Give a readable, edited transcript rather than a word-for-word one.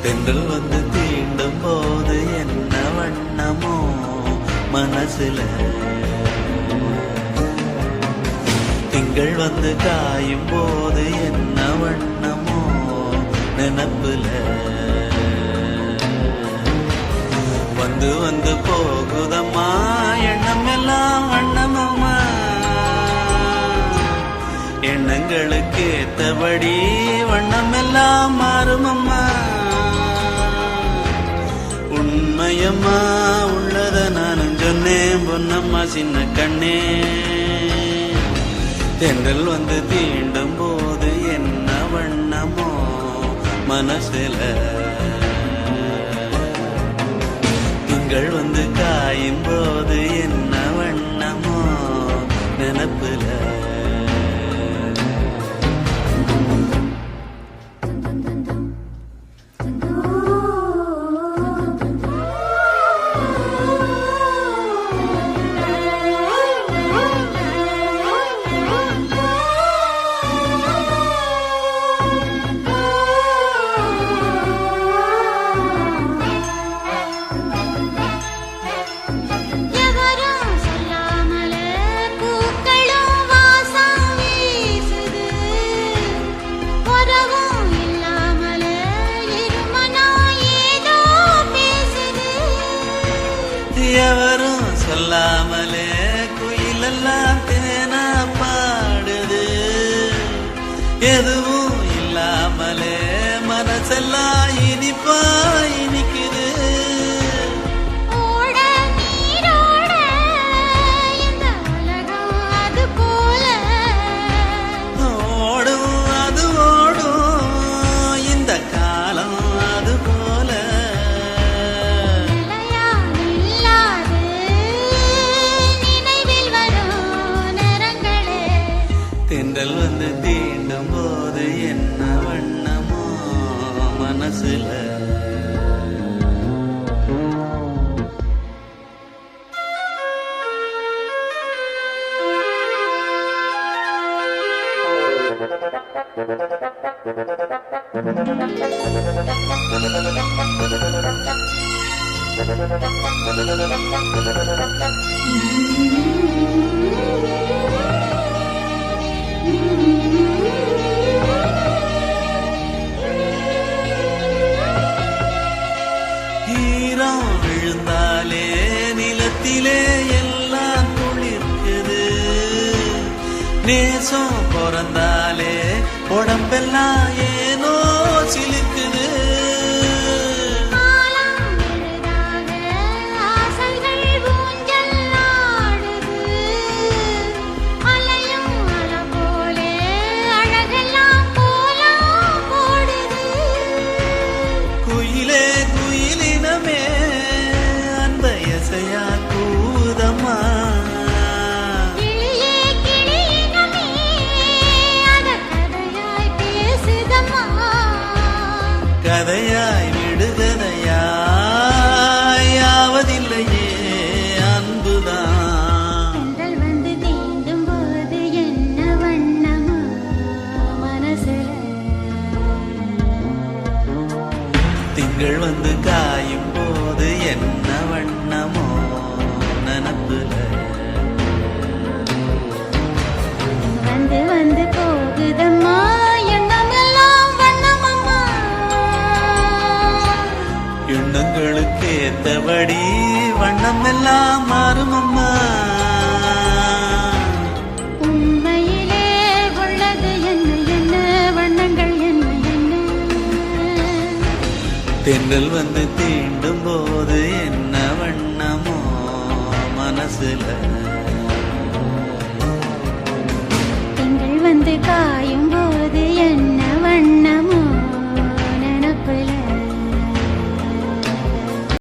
தென்றல் வந்து தீண்டும் போது என்ன வண்ணமோ மனசுல, திங்கள் வந்து காயும் போது என்ன வண்ணமோ நினப்புல, வந்து வந்து போகுதம்மா எண்ணம் எல்லாம் வண்ணமம்மா, எண்ணங்களுக்கு ஏத்தபடி வண்ணம் எல்லாம் மாறுமம்மா. உண்மையம்மா உள்ளத நானும் சொன்னேன் பொன்னம்மா சின்ன கண்ணே, தென்றல் வந்து தீண்டும் போது என்ன வண்ணமோ மனசுல, திங்கள் வந்து காயும் போது என்ன வண்ணமோ நினப்புல. எவரும் சொல்லாமலே குயிலெல்லாம் தேனா பாடுது, எதுவும் இல்லாமலே மனசெல்லாம் இனிப்பா இனிக்குது. ஓடும் அது ஓடும் இந்த காலம் அது போல, தென்றல் வந்து தீண்டும் போது என்ன வண்ணமோ மனசுல. ஈரம் விழுந்தாலே நிலத்திலே எல்லாம் குளிர்க்குது, நேசம் பிறந்தாலே உடம்பெல்லாம் ஏனோ சிலிக்குது. கதையாய் விடுகதையாய் ஆவதில்லையே அன்புதான். தென்றல் வந்து தீண்டும் போது என்ன வண்ணமோ மனசுல, திங்கள் வந்து காயும் போது என்ன வண்ணமோ நினப்புல, வந்து வந்து போகுதம்மா எண்ணங்களுக்கு ஏத்தபடி வண்ணம் எல்லாம் மாறுமம்மா. உண்மையிலே உள்ளது என்ன என்ன வண்ணங்கள் என்ன என்ன, தென்றல் வந்து தீண்டும் போது என்ன வண்ணமோ மனசுல, திங்கள் வந்து காயும்